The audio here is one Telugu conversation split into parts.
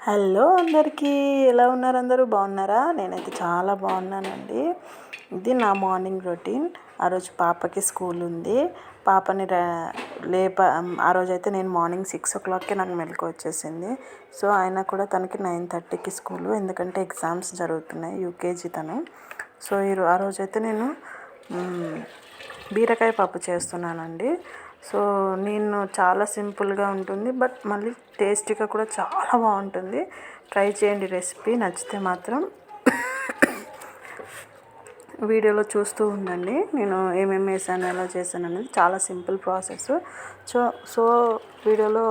హలో అందరికీ, ఎలా ఉన్నారు? అందరూ బాగున్నారా? నేనైతే చాలా బాగున్నానండి. ఇది నా మార్నింగ్ రొటీన్. ఆ రోజు పాపకి స్కూల్ ఉంది. పాపని ఆ రోజైతే నేను మార్నింగ్ 6 o'clockకే నాకు మెలకు వచ్చేసింది. సో అయినా కూడా తనకి 9:30కి స్కూలు, ఎందుకంటే ఎగ్జామ్స్ జరుగుతున్నాయి. యూకేజీ తను. సో ఆ రోజైతే నేను బీరకాయ పప్పు చేస్తున్నానండి. సో నేను చాలా సింపుల్గా ఉంటుంది, బట్ మళ్ళీ టేస్టీగా కూడా చాలా బాగుంటుంది. ట్రై చేయండి రెసిపీ. నచ్చితే మాత్రం వీడియోలో చూస్తూ ఉండండి. నేను ఏమేమి వేసాను, ఎలా చేశాను అనేది చాలా సింపుల్ ప్రాసెస్. సో వీడియోలో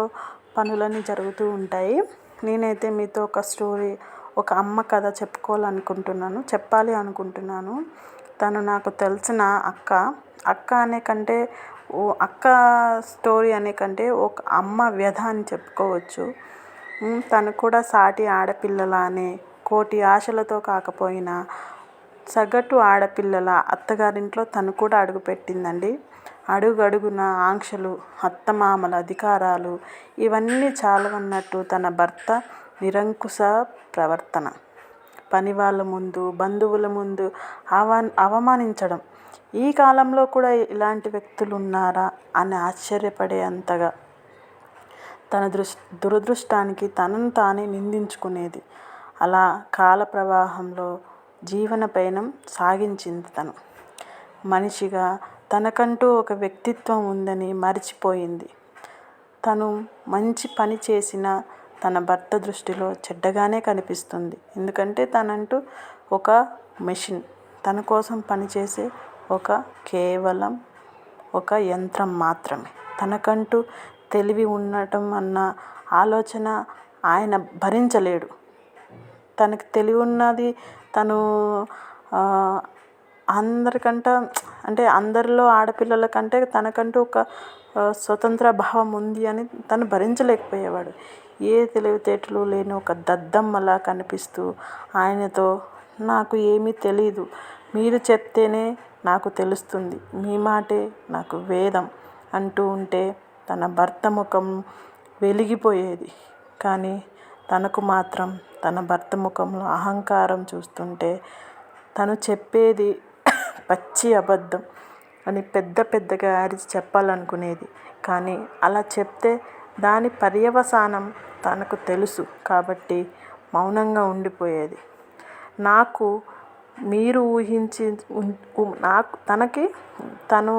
పనులన్నీ జరుగుతూ ఉంటాయి. నేనైతే మీతో ఒక స్టోరీ, ఒక అమ్మ కథ చెప్పాలి అనుకుంటున్నాను. తను నాకు తెలిసిన అక్క అనే కంటే, అక్క స్టోరీ అనే కంటే ఒక అమ్మ వ్యధ అని చెప్పుకోవచ్చు. తను కూడా సాటి ఆడపిల్లలానే కోటి ఆశలతో కాకపోయినా సగటు ఆడపిల్లల అత్తగారింట్లో తను కూడా అడుగుపెట్టిందండి. అడుగడుగున ఆంక్షలు, అత్తమామల అధికారాలు ఇవన్నీ చాలవన్నట్టు తన భర్త నిరంకుశ ప్రవర్తన, పని వాళ్ళ ముందు, బంధువుల ముందు అవమానించడం. ఈ కాలంలో కూడా ఇలాంటి వ్యక్తులు ఉన్నారా అని ఆశ్చర్యపడే అంతగా తన దురదృష్టానికి తనను తానే నిందించుకునేది. అలా కాల ప్రవాహంలో జీవన పయనం సాగించింది. తను మనిషిగా తనకంటూ ఒక వ్యక్తిత్వం ఉందని మరిచిపోయింది. తను మంచి పని చేసినా తన భర్త దృష్టిలో చెడ్డగానే కనిపిస్తుంది. ఎందుకంటే తనంటూ ఒక మెషిన్, తన కోసం పనిచేసే కేవలం ఒక యంత్రం మాత్రమే. తనకంటూ తెలివి ఉండటం అన్న ఆలోచన ఆయన భరించలేడు. తనకి తెలివి ఉన్నది, తను అంటే అందరిలో ఆడపిల్లల కంటే తనకంటూ ఒక స్వతంత్ర భావం ఉంది అని తను భరించలేకపోయేవాడు. ఏ తెలివితేటలు లేని ఒక దద్దమ్మలా కనిపిస్తూ ఆయనతో, నాకు ఏమీ తెలీదు, మీరు చెప్తేనే నాకు తెలుస్తుంది, మీ మాటే నాకు వేదం అంటూ ఉంటే తన భర్త ముఖం వెలిగిపోయేది. కానీ తనకు మాత్రం తన భర్త ముఖంలో అహంకారం చూస్తుంటే తను చెప్పేది పచ్చి అబద్ధం అని పెద్దగా అరిచి చెప్పాలనుకునేది. కానీ అలా చెప్తే దాని పర్యవసానం తనకు తెలుసు కాబట్టి మౌనంగా ఉండిపోయేది. తను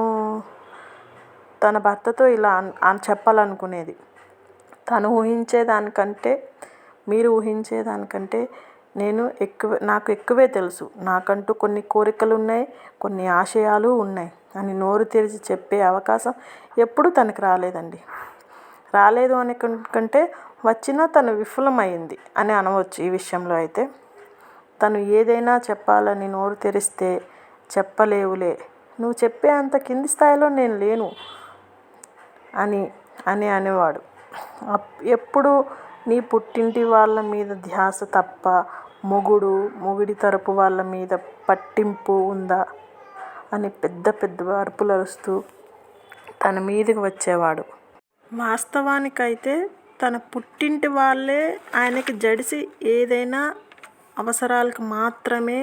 తన భర్తతో ఇలా చెప్పాలనుకునేది. మీరు ఊహించేదానికంటే నాకు ఎక్కువే తెలుసు. నాకంటూ కొన్ని కోరికలు ఉన్నాయి, కొన్ని ఆశయాలు ఉన్నాయి అని నోరు తెరిచి చెప్పే అవకాశం ఎప్పుడూ తనకి రాలేదండి. రాలేదు అని కంటే వచ్చినా తను విఫలమైంది అని అనవచ్చు. ఈ విషయంలో అయితే తను ఏదైనా చెప్పాలని నోరు తెరిస్తే, చెప్పలేవులే, నువ్వు చెప్పే అంత కింది స్థాయిలో నేను లేను అని అనేవాడు. ఎప్పుడు నీ పుట్టింటి వాళ్ళ మీద ధ్యాస తప్ప మొగుడి తరపు వాళ్ళ మీద పట్టింపు ఉందా అని పెద్ద అరుపులు అరుస్తూ తన మీదకి వచ్చేవాడు. వాస్తవానికైతే తన పుట్టింటి వాళ్ళే ఆయనకి జడిసి ఏదైనా అవసరాలకు మాత్రమే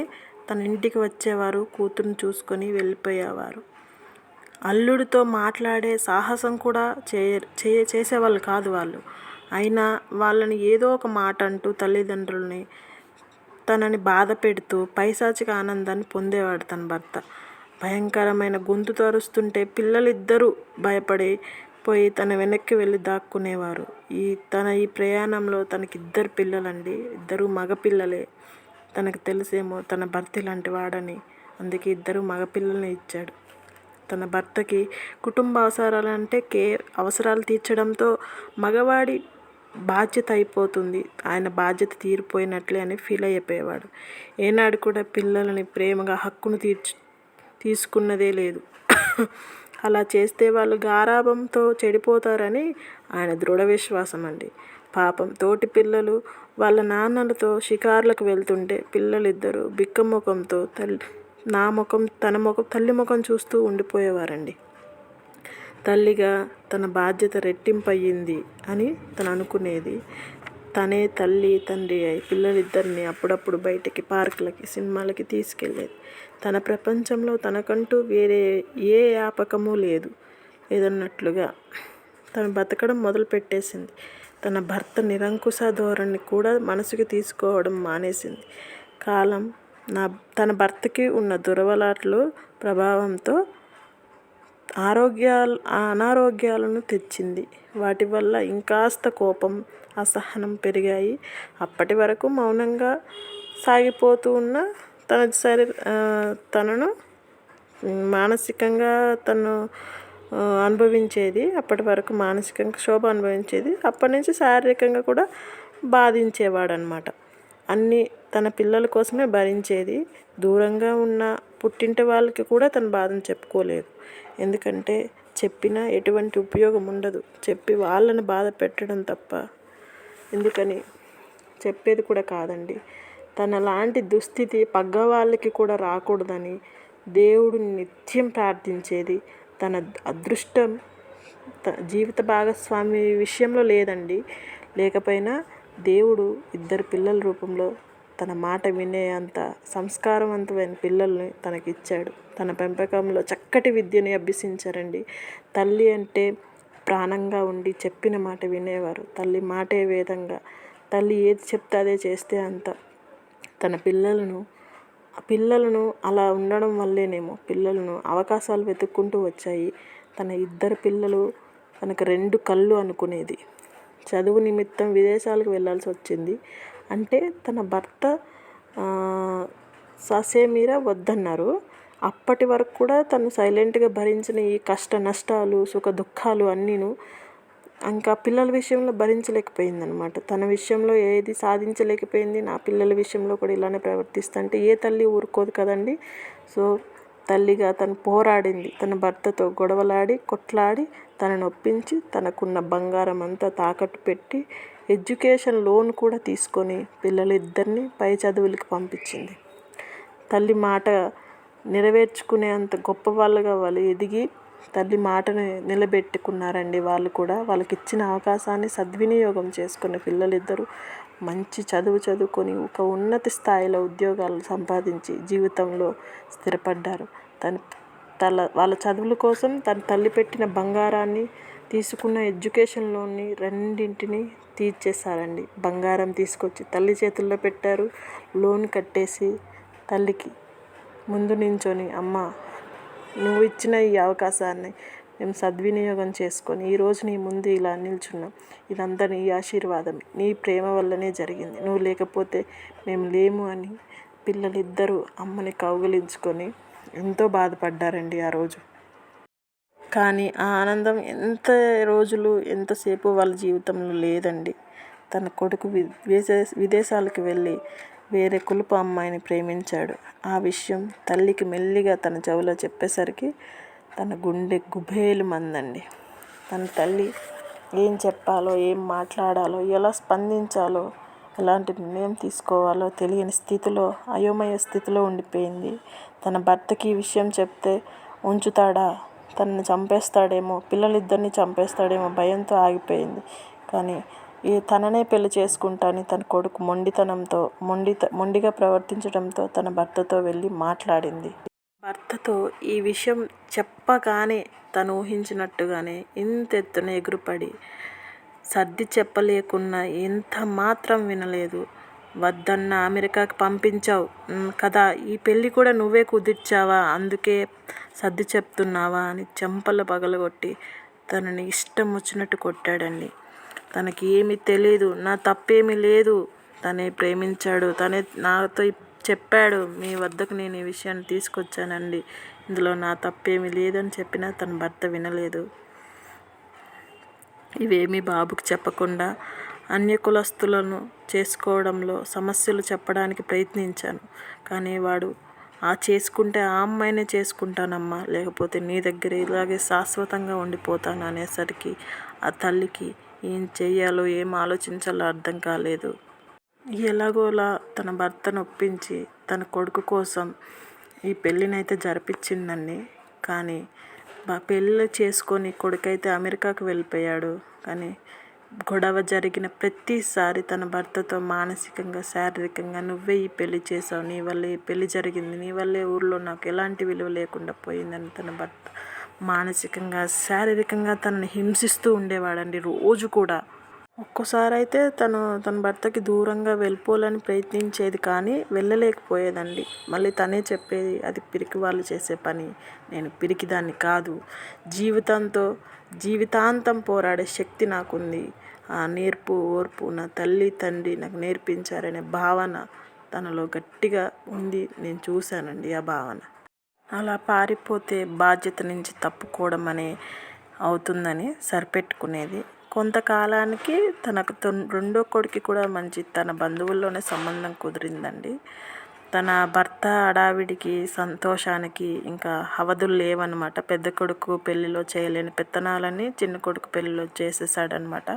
తన ఇంటికి వచ్చేవారు, కూతురుని చూసుకొని వెళ్ళిపోయేవారు. అల్లుడితో మాట్లాడే సాహసం కూడా చేసేవాళ్ళు కాదు వాళ్ళు. అయినా వాళ్ళని ఏదో ఒక మాట అంటూ తల్లిదండ్రుల్ని, తనని బాధ పెడుతూ పైశాచిక ఆనందాన్ని పొందేవాడు తన భర్త. భయంకరమైన గొంతుతో అరుస్తుంటే పిల్లలిద్దరూ భయపడిపోయి తన వెనక్కి వెళ్ళి దాక్కునేవారు. ఈ ప్రయాణంలో తనకి 2 పిల్లలండి. 2 మగపిల్లలే. తనకు తెలిసేమో తన భర్త ఇలాంటి వాడని, అందుకే 2 మగపిల్లల్ని ఇచ్చాడు. తన భర్తకి కుటుంబ అవసరాలు తీర్చడంతో మగవాడి బాధ్యత అయిపోతుంది, ఆయన బాధ్యత తీరిపోయినట్లే అని ఫీల్ అయిపోయేవాడు. ఏనాడు కూడా పిల్లలని ప్రేమగా హక్కును తీసుకున్నదే లేదు. అలా చేస్తే వాళ్ళు గారాబంతో చెడిపోతారని ఆయన దృఢ విశ్వాసం అండి. పాపం తోటి పిల్లలు వాళ్ళ నాన్నలతో షికార్లకు వెళ్తుంటే పిల్లలిద్దరూ బిక్కముఖంతో తల్లి ముఖం చూస్తూ ఉండిపోయేవారండి. తల్లిగా తన బాధ్యత రెట్టింపయ్యింది అని తను అనుకునేది. తనే తల్లి తండ్రి అయి పిల్లలిద్దరిని అప్పుడప్పుడు బయటికి పార్కులకి సినిమాలకి తీసుకెళ్ళేది. తన ప్రపంచంలో తనకంటూ వేరే ఏ వ్యాపకమూ లేదన్నట్లుగా తను బతకడం మొదలుపెట్టేసింది. తన భర్త నిరంకుశ ధోరణి కూడా మనసుకి తీసుకోవడం మానేసింది. కాలం తన భర్తకి ఉన్న దురలవాట్ల ప్రభావంతో అనారోగ్యాలను తెచ్చింది. వాటి వల్ల ఇంకాస్త కోపం, అసహనం పెరిగాయి. అప్పటి వరకు మౌనంగా సాగిపోతూ ఉన్న తనను మానసికంగా అనుభవించేది. అప్పటి వరకు మానసికంగా క్షోభ అనుభవించేది. అప్పటి నుంచి శారీరకంగా కూడా బాధించేవాడనమాట. అన్నీ తన పిల్లల కోసమే భరించేది. దూరంగా ఉన్న పుట్టింటి వాళ్ళకి కూడా తన బాధను చెప్పుకోలేదు. ఎందుకంటే చెప్పినా ఎటువంటి ఉపయోగం ఉండదు. చెప్పి వాళ్ళని బాధ పెట్టడం తప్ప ఎందుకని చెప్పేది కూడా కాదండి. తనలాంటి దుస్థితి పగ్గవాళ్ళకి కూడా రాకూడదని దేవుడిని నిత్యం ప్రార్థించేది. తన అదృష్టం జీవిత భాగస్వామి విషయంలో లేకపోయినా దేవుడు 2 పిల్లల రూపంలో తన మాట వినే అంత సంస్కారవంతమైన పిల్లల్ని తనకిచ్చాడు. తన పెంపకంలో చక్కటి విద్యని అభ్యసించారండి. తల్లి అంటే ప్రాణంగా ఉండి చెప్పిన మాట వినేవారు. తల్లి మాటే వేదంగా, తల్లి ఏది చెప్తే అదే చేస్తే అంత. తన పిల్లలను అలా ఉండడం వల్లేనేమో పిల్లలను అవకాశాలు వెతుక్కుంటూ వచ్చాయి. తన 2 పిల్లలు తనకు 2 కళ్ళు అనుకునేది. చదువు నిమిత్తం విదేశాలకు వెళ్ళాల్సి వచ్చింది. అంటే తన భర్త ససేమిరా వద్దన్నారు. అప్పటి వరకు కూడా తను సైలెంట్గా భరించిన ఈ కష్ట నష్టాలు, సుఖ దుఃఖాలు అన్నీను ఇంకా పిల్లల విషయంలో భరించలేకపోయిందనమాట. తన విషయంలో ఏది సాధించలేకపోయింది. నా పిల్లల విషయంలో కూడా ఇలానే ప్రవర్తిస్తుంటే ఏ తల్లి ఊరుకోదు కదండి. సో తల్లిగా తను పోరాడింది. తన భర్తతో గొడవలాడి, కొట్లాడి, తనను ఒప్పించి, తనకున్న బంగారం అంతా తాకట్టు పెట్టి ఎడ్యుకేషన్ లోన్ కూడా తీసుకొని పిల్లలిద్దరిని పై చదువులకు పంపించింది. తల్లి మాట నెరవేర్చుకునే అంత గొప్ప వాళ్ళుగా వాళ్ళు ఎదిగి తల్లి మాటను నిలబెట్టుకున్నారండి. వాళ్ళు కూడా వాళ్ళకి ఇచ్చిన అవకాశాన్ని సద్వినియోగం చేసుకున్న పిల్లలిద్దరూ మంచి చదువుకొని ఒక ఉన్నత స్థాయిలో ఉద్యోగాలు సంపాదించి జీవితంలో స్థిరపడ్డారు. వాళ్ళ చదువుల కోసం తన తల్లి పెట్టిన బంగారాన్ని, తీసుకున్న ఎడ్యుకేషన్ లోన్ని రెండింటిని తీర్చేశారండి. బంగారం తీసుకొచ్చి తల్లి చేతుల్లో పెట్టారు. లోన్ కట్టేసి తల్లికి ముందు నించొని, అమ్మ నువ్వు ఇచ్చిన ఈ అవకాశాన్ని మేము సద్వినియోగం చేసుకొని ఈరోజు నీ ముందు ఇలా నిల్చున్నాం. ఇదంతా నీ ఆశీర్వాదం, నీ ప్రేమ వల్లనే జరిగింది. నువ్వు లేకపోతే మేము లేము అని పిల్లలిద్దరూ అమ్మని కౌగిలించుకొని ఎంతో బాధపడ్డారండి ఆ రోజు. కానీ ఆ ఆనందం ఎంతసేపు వాళ్ళ జీవితంలో లేదండి. తన కొడుకు విదేశాలకు వెళ్ళి వేరే కులపు అమ్మాయిని ప్రేమించాడు. ఆ విషయం తల్లికి మెల్లిగా తన చెవిలో చెప్పేసరికి తన గుండె గుబేలుమందండి. తన తల్లి ఏం చెప్పాలో, ఏం మాట్లాడాలో, ఎలా స్పందించాలో, ఎలాంటి నిర్ణయం తీసుకోవాలో తెలియని స్థితిలో, అయోమయ స్థితిలో ఉండిపోయింది. తన భర్తకి ఈ విషయం చెప్తే ఉంచుతాడా, తనని చంపేస్తాడేమో, పిల్లలిద్దరిని చంపేస్తాడేమో భయంతో ఆగిపోయింది. కానీ తననే పెళ్లి చేసుకుంటానని తన కొడుకు మొండిగా ప్రవర్తించడంతో తన భర్తతో వెళ్ళి మాట్లాడింది. భర్తతో ఈ విషయం చెప్పగానే తను ఊహించినట్టుగానే ఇంతెత్తున ఎగురుపడి సర్ది చెప్పలేకున్నా ఎంత మాత్రం వినలేదు. వద్దన్న అమెరికాకి పంపించావు కదా, ఈ పెళ్ళి కూడా నువ్వే కుదిర్చావా, అందుకే సర్ది చెప్తున్నావా అని చెంపలు పగలగొట్టి తనని ఇష్టం వచ్చినట్టు కొట్టాడండి. తనకి ఏమీ తెలీదు, నా తప్పేమీ లేదు, తనే ప్రేమించాడు, తనే నాతో చెప్పాడు, మీ వద్దకు నేను ఈ విషయాన్ని తీసుకొచ్చానండి, ఇందులో నా తప్పేమీ లేదని చెప్పినా తన భర్త వినలేదు. ఇవేమీ బాబుకి చెప్పకుండా అన్య కులస్తులను చేసుకోవడంలో సమస్యలు చెప్పడానికి ప్రయత్నించాను. కానీ వాడు చేసుకుంటే ఆ అమ్మాయినే చేసుకుంటానమ్మా, లేకపోతే నీ దగ్గర ఇలాగే శాశ్వతంగా ఉండిపోతాను అనేసరికి ఆ తల్లికి ఏం చెయ్యాలో, ఏం ఆలోచించాలో అర్థం కాలేదు. ఎలాగోలా తన భర్తను ఒప్పించి తన కొడుకు కోసం ఈ పెళ్ళినైతే జరిపించిందండి. కానీ పెళ్ళి చేసుకొని కొడుకైతే అమెరికాకు వెళ్ళిపోయాడు. కానీ గొడవ జరిగిన ప్రతిసారి తన భర్తతో మానసికంగా, శారీరకంగా నువ్వే ఈ పెళ్లి చేసావు, నీ వల్లే ఈ పెళ్లి జరిగింది, నీ వల్లే ఊర్లో నాకు ఎలాంటి విలువ లేకుండా పోయిందని తన భర్త మానసికంగా, శారీరకంగా తనని హింసిస్తూ ఉండేవాడండి రోజు కూడా. ఒక్కోసారి అయితే తన భర్తకి దూరంగా వెళ్ళిపోవాలని ప్రయత్నించేది కానీ వెళ్ళలేకపోయేదండి. మళ్ళీ తనే చెప్పేది, అది పిరికి వాళ్ళు చేసే పని, నేను పిరికిదాన్ని కాదు, జీవితాంతం పోరాడే శక్తి నాకుంది, ఆ నేర్పు ఓర్పు నా తల్లి తండ్రి నాకు నేర్పించారనే భావన తనలో గట్టిగా ఉంది. నేను చూశానండి ఆ భావన. అలా పారిపోతే బాధ్యత నుంచి తప్పుకోవడం అనే అవుతుందని సరిపెట్టుకునేది. కొంతకాలానికి తనకు రెండో కొడుకు కూడా మంచి తన బంధువుల్లోనే సంబంధం కుదిరిందండి. తన భర్త హడావిడికి, సంతోషానికి ఇంకా అవధులు లేవన్నమాట. పెద్ద కొడుకు పెళ్ళిలో చేయలేని పెత్తనాలన్నీ చిన్న కొడుకు పెళ్ళిలో చేసేసాడనమాట.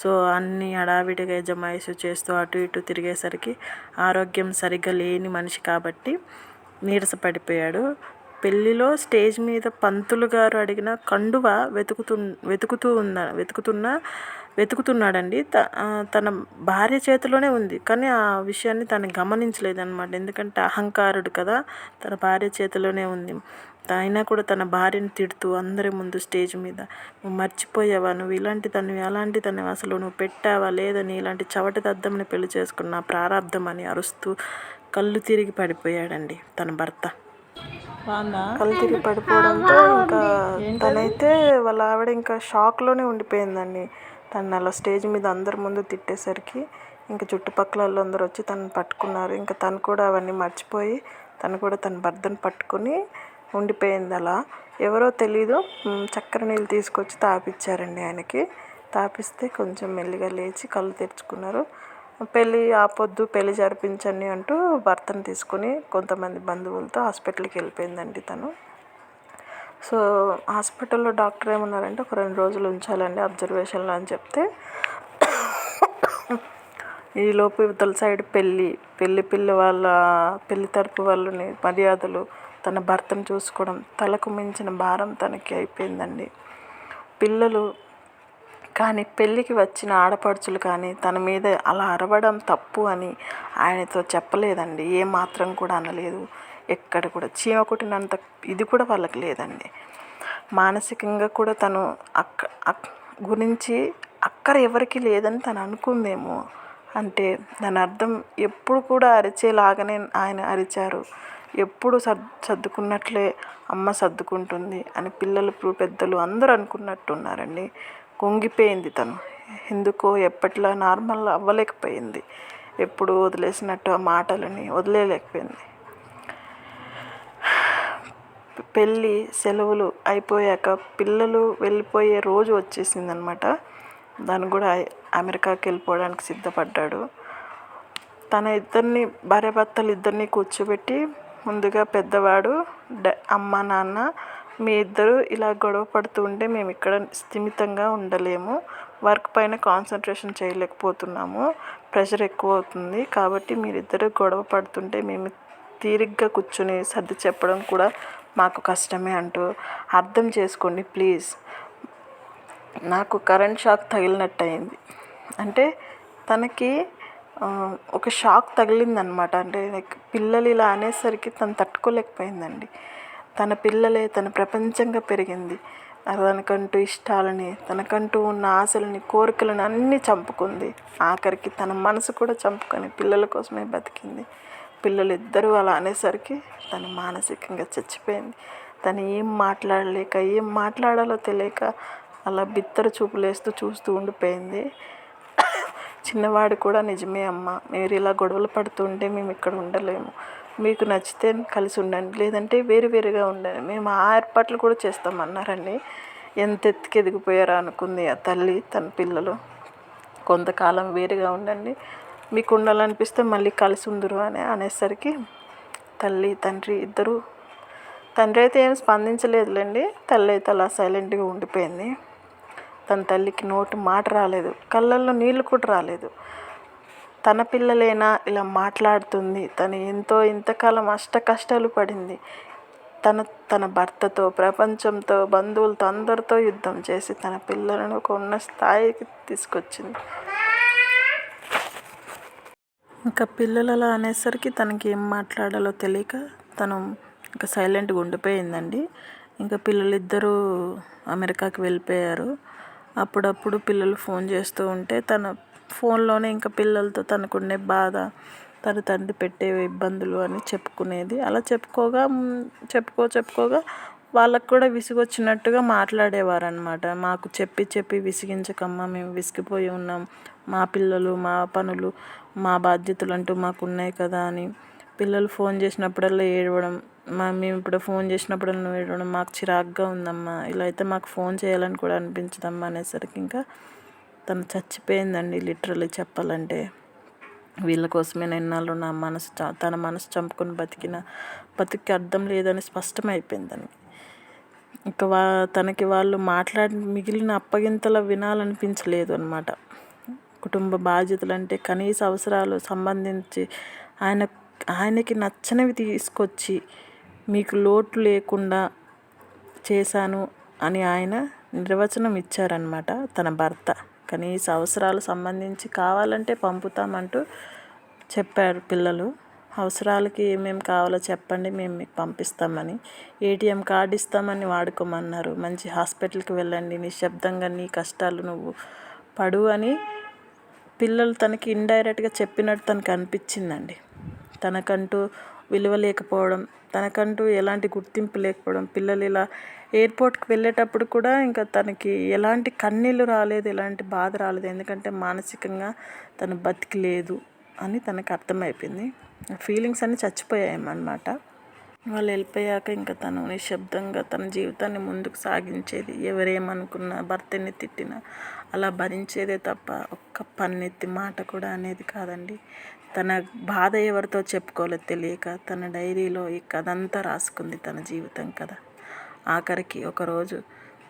సో అన్నీ హడావిడిగా జమాయిషు చేస్తూ అటు ఇటు తిరిగేసరికి ఆరోగ్యం సరిగ్గా లేని మనిషి కాబట్టి నీరసపడిపోయాడు. పెళ్ళిలో స్టేజ్ మీద పంతులు గారు అడిగిన కండువ వెతుకుతున్నాడండి. తన భార్య చేతిలోనే ఉంది కానీ ఆ విషయాన్ని తను గమనించలేదన్నమాట. ఎందుకంటే అహంకారుడు కదా, తన భార్య చేతిలోనే ఉంది. అయినా కూడా తన భార్యను తిడుతూ అందరి ముందు స్టేజ్ మీద, నువ్వు మర్చిపోయావా, నువ్వు ఇలాంటి తను అలాంటి తను, అసలు నువ్వు పెట్టావా లేదని, ఇలాంటి చవటి దద్దమ్మని పెళ్లి చేసుకున్న ప్రారాబ్ధం అని అరుస్తూ కళ్ళు తిరిగి పడిపోయాడండి తన భర్త. కళ్ళు తిరిగి పడిపోవడంతో ఇంకా తనైతే వాళ్ళ ఆవిడ ఇంకా షాక్లోనే ఉండిపోయిందండి. తను అలా స్టేజ్ మీద అందరి ముందు తిట్టేసరికి ఇంకా చుట్టుపక్కల వాళ్ళందరూ వచ్చి తనని పట్టుకున్నారు. ఇంకా తను కూడా అవన్నీ మర్చిపోయి తను కూడా తన భర్తను పట్టుకుని ఉండిపోయింది. అలా ఎవరో తెలీదు చక్కెర నీళ్ళు తీసుకొచ్చి తాపిచ్చారండి ఆయనకి. తాపిస్తే కొంచెం మెల్లిగా లేచి కళ్ళు తెరుచుకున్నారు. పెళ్ళి ఆపొద్దు, పెళ్ళి జరిపించండి అంటూ భర్తను తీసుకుని కొంతమంది బంధువులతో హాస్పిటల్కి వెళ్ళిపోయిందండి తను. సో హాస్పిటల్లో డాక్టర్ ఏమన్నారంటే ఒక 2 రోజులు ఉంచాలండి అబ్జర్వేషన్లో అని చెప్తే, ఈలోపు ఇవతల సైడ్ పెళ్ళి తరపు వాళ్ళని మర్యాదలు, తన భర్తను చూసుకోవడం, తలకు మించిన భారం తనకి అయిపోయిందండి. పిల్లలు కానీ పెళ్ళికి వచ్చిన ఆడపడుచులు కానీ తన మీద అలా అరవడం తప్పు అని ఆయనతో చెప్పలేదండి. ఏమాత్రం కూడా అనలేదు. ఎక్కడ కూడా చీమ కుట్టినంత ఇది కూడా వాళ్ళకి లేదండి. మానసికంగా కూడా తను గురించి అక్కర ఎవరికి లేదని తను అనుకుందేమో. అంటే దాని అర్థం ఎప్పుడు కూడా అరిచేలాగానే ఆయన అరిచారు. ఎప్పుడు సర్దుకున్నట్లే అమ్మ సర్దుకుంటుంది అని పిల్లలు పెద్దలు అందరూ అనుకున్నట్టున్నారండి. కుంగిపోయింది తను. ఎందుకో ఎప్పట్లా నార్మల్ అవ్వలేకపోయింది. ఎప్పుడు వదిలేసినట్టు ఆ మాటలని వదిలేయలేకపోయింది. పెళ్ళి సెలవులు అయిపోయాక పిల్లలు వెళ్ళిపోయే రోజు వచ్చేసిందనమాట. దాన్ని కూడా అమెరికాకి వెళ్ళిపోవడానికి సిద్ధపడ్డాడు. తన భార్యాభర్తలు ఇద్దరిని కూర్చోబెట్టి ముందుగా పెద్దవాడు, అమ్మ నాన్న, మీ ఇద్దరు ఇలా గొడవ పడుతూ ఉంటే మేము ఇక్కడ స్థిమితంగా ఉండలేము, వర్క్ పైన కాన్సన్ట్రేషన్ చేయలేకపోతున్నాము, ప్రెషర్ ఎక్కువ అవుతుంది, కాబట్టి మీరిద్దరు గొడవ పడుతుంటే మేము తీరిగ్గా కూర్చొని సర్ది చెప్పడం కూడా మాకు కష్టమే అంటూ, అర్థం చేసుకోండి ప్లీజ్. నాకు కరెంట్ షాక్ తగిలినట్టు అయింది. అంటే తనకి ఒక షాక్ తగిలిందనమాట. అంటే పిల్లలు ఇలా అనేసరికి తను తట్టుకోలేకపోయిందండి. తన పిల్లలే తన ప్రపంచంగా పెరిగింది. తనకంటూ ఇష్టాలని, తనకంటూ ఉన్న ఆశలని, కోరికలను అన్నీ చంపుకుంది. ఆఖరికి తన మనసు కూడా చంపుకొని పిల్లల కోసమే బతికింది. పిల్లలు ఇద్దరూ అలా అనేసరికి తను మానసికంగా చచ్చిపోయింది. తను ఏం మాట్లాడలేక, ఏం మాట్లాడాలో తెలియక అలా బిత్తర చూపులేస్తూ చూస్తూ ఉండిపోయింది. చిన్నవాడు కూడా నిజమే అమ్మ, మీరు ఇలా గొడవలు పడుతుంటే మేము ఇక్కడ ఉండలేము, మీకు నచ్చితే కలిసి ఉండండి, లేదంటే వేరువేరుగా ఉండండి, మేము ఆ ఏర్పాట్లు కూడా చేస్తామన్నారండి. ఎంత ఎత్తుకు ఎదిగిపోయారో అనుకుంది ఆ తల్లి తన పిల్లలు. కొంతకాలం వేరుగా ఉండండి, మీకు ఉండాలనిపిస్తే మళ్ళీ కలిసి ఉందరు అని అనేసరికి తల్లి తండ్రి ఇద్దరు, తండ్రి అయితే ఏం స్పందించలేదులేండి, తల్లి అయితే అలా సైలెంట్గా ఉండిపోయింది. తన తల్లికి నోటి మాట రాలేదు, కళ్ళల్లో నీళ్ళు కూడా రాలేదు. తన పిల్లలైనా ఇలా మాట్లాడుతుంది, తను ఇంతకాలం కష్టాలు పడింది, తన భర్తతో, ప్రపంచంతో, బంధువులతో అందరితో యుద్ధం చేసి తన పిల్లలను ఒక ఉన్న స్థాయికి తీసుకొచ్చింది. ఇంకా పిల్లలు అలా అనేసరికి తనకి ఏం మాట్లాడాలో తెలియక తను ఇంకా సైలెంట్గా ఉండిపోయిందండి. ఇంకా పిల్లలిద్దరూ అమెరికాకి వెళ్ళిపోయారు. అప్పుడప్పుడు పిల్లలు ఫోన్ చేస్తూ ఉంటే తన ఫోన్లోనే ఇంకా పిల్లలతో తనకుండే బాధ, తన తండ్రి పెట్టే ఇబ్బందులు అని చెప్పుకునేది. అలా చెప్పుకోగా వాళ్ళకు కూడా విసుగొచ్చినట్టుగా మాట్లాడేవారనమాట. మాకు చెప్పి విసిగించకమ్మా, మేము విసిగిపోయి ఉన్నాం, మా పిల్లలు, మా పనులు, మా బాధ్యతలు అంటూ మాకు ఉన్నాయి కదా అని. పిల్లలు ఫోన్ చేసినప్పుడల్లా ఏడవడం, మేము ఇప్పుడు ఫోన్ చేసినప్పుడల్లా ఏడవడం, మాకు చిరాకుగా ఉందమ్మా, ఇలా అయితే మాకు ఫోన్ చేయాలని కూడా అనిపించదమ్మా అనేసరికి ఇంకా తను చచ్చిపోయిందండి లిటరల్లీ చెప్పాలంటే. వీళ్ళ కోసమే ఎన్నాళ్ళు తన మనసు చంపుకొని బతికి అర్థం లేదని స్పష్టమైపోయింది తనకి. ఇంకా తనకి వాళ్ళు మిగిలిన అప్పగింతలు వినాలనిపించలేదు అనమాట. కుటుంబ బాధ్యతలు అంటే కనీస అవసరాలు సంబంధించి ఆయనకి నచ్చనివి తీసుకొచ్చి మీకు లోటు లేకుండా చేశాను అని ఆయన నిర్వచనం ఇచ్చారనమాట తన భర్త. కనీస అవసరాలు సంబంధించి కావాలంటే పంపుతామంటూ చెప్పారు. పిల్లలు అవసరాలకి ఏమేమి కావాలో చెప్పండి, మేము మీకు పంపిస్తామని. ఏటీఎం కార్డు ఇస్తామని వాడుకోమన్నారు. మంచి హాస్పిటల్కి వెళ్ళండి, నిశ్శబ్దంగా నీ కష్టాలు నువ్వు పడు అని పిల్లలు తనకి ఇండైరెక్ట్గా చెప్పినట్టు తనకు అనిపించిందండి. తనకంటూ విలువ లేకపోవడం, తనకంటూ ఎలాంటి గుర్తింపు లేకపోవడం, పిల్లలు ఇలా ఎయిర్పోర్ట్కి వెళ్ళేటప్పుడు కూడా ఇంకా తనకి ఎలాంటి కన్నీళ్ళు రాలేదు, ఎలాంటి బాధ రాలేదు. ఎందుకంటే మానసికంగా తను బతికి లేదు అని తనకు అర్థమైపోయింది. ఫీలింగ్స్ అన్నీ చచ్చిపోయాయన్నమాట. వాళ్ళు వెళ్ళిపోయాక ఇంకా తను నిశ్శబ్దంగా తన జీవితాన్ని ముందుకు సాగించేది. ఎవరేమనుకున్నా, భర్తని తిట్టినా అలా భరించేదే తప్ప ఒక్క పన్నెత్తి మాట కూడా అనేది కాదండి. తన బాధ ఎవరితో చెప్పుకోవాలో తెలియక తన డైరీలో ఈ కథ అంతా రాసుకుంది, తన జీవితం కథ. ఆఖరికి ఒకరోజు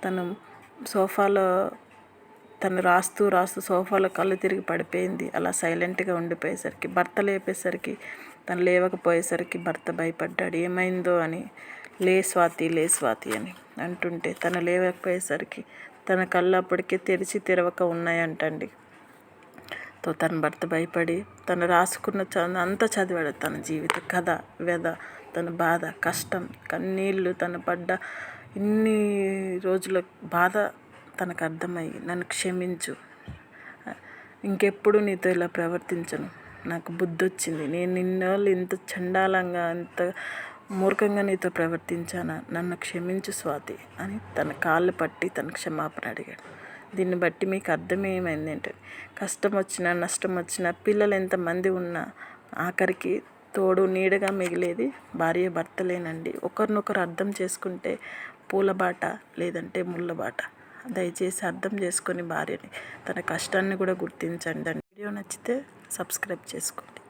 తను సోఫాలో రాస్తూ సోఫాలో కళ్ళు తిరిగి పడిపోయింది. అలా సైలెంట్గా ఉండిపోయేసరికి, భర్త లేపేసరికి, తను లేవకపోయేసరికి భర్త భయపడ్డాడు ఏమైందో అని. లే స్వాతి అని అంటుంటే తను లేవకపోయేసరికి తన కళ్ళు అప్పటికే తెరవక ఉన్నాయంటండి. తన భర్త భయపడి తను రాసుకున్న అంతా చదివాడు. తన జీవిత కథ, వ్యధ, తన బాధ, కష్టం, కన్నీళ్ళు, తను పడ్డ ఇన్ని రోజుల బాధ తనకు అర్థమయ్యి, నన్ను క్షమించు, ఇంకెప్పుడు నీతో ఇలా ప్రవర్తించను, నాకు బుద్ధి వచ్చింది, నేను నిన్నోళ్ళు ఇంత చండాలంగా ఇంత మూర్ఖంగా నీతో ప్రవర్తించానా, నన్ను క్షమించు స్వాతి అని తన కాళ్ళు పట్టి తన క్షమాపణ అడిగాడు. దీన్ని బట్టి మీకు అర్థమేమైంది అంటే, కష్టం వచ్చినా నష్టం వచ్చినా పిల్లలు ఎంతమంది ఉన్నా ఆఖరికి తోడు నీడగా మిగిలేది భార్య భర్తలేనండి. ఒకరినొకరు అర్థం చేసుకుంటే పూలబాట లేదంటే ముళ్ళబాట. దయచేసి అర్థం చేసుకొని భార్యని, తన కష్టాన్ని కూడా గుర్తించండి. వీడియో నచ్చితే సబ్స్క్రైబ్ చేసుకోండి.